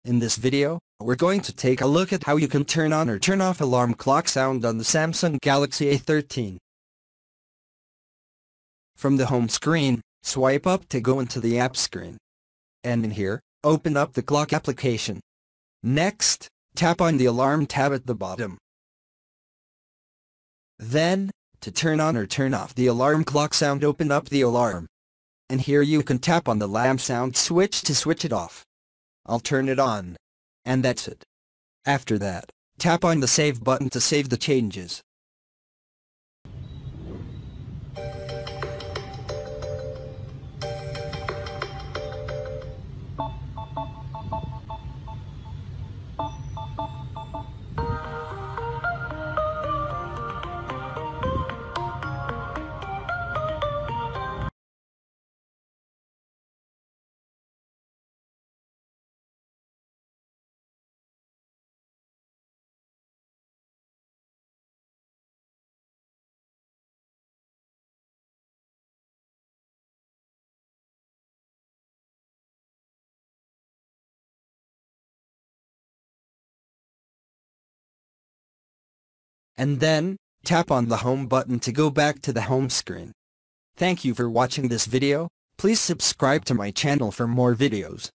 In this video, we're going to take a look at how you can turn on or turn off alarm clock sound on the Samsung Galaxy A13. From the home screen, swipe up to go into the app screen. And in here, open up the clock application. Next, tap on the alarm tab at the bottom. Then, to turn on or turn off the alarm clock sound, open up the alarm. And here you can tap on the lamp sound switch to switch it off. I'll turn it on. And that's it. After that, tap on the save button to save the changes. And then, tap on the home button to go back to the home screen. Thank you for watching this video. Please subscribe to my channel for more videos.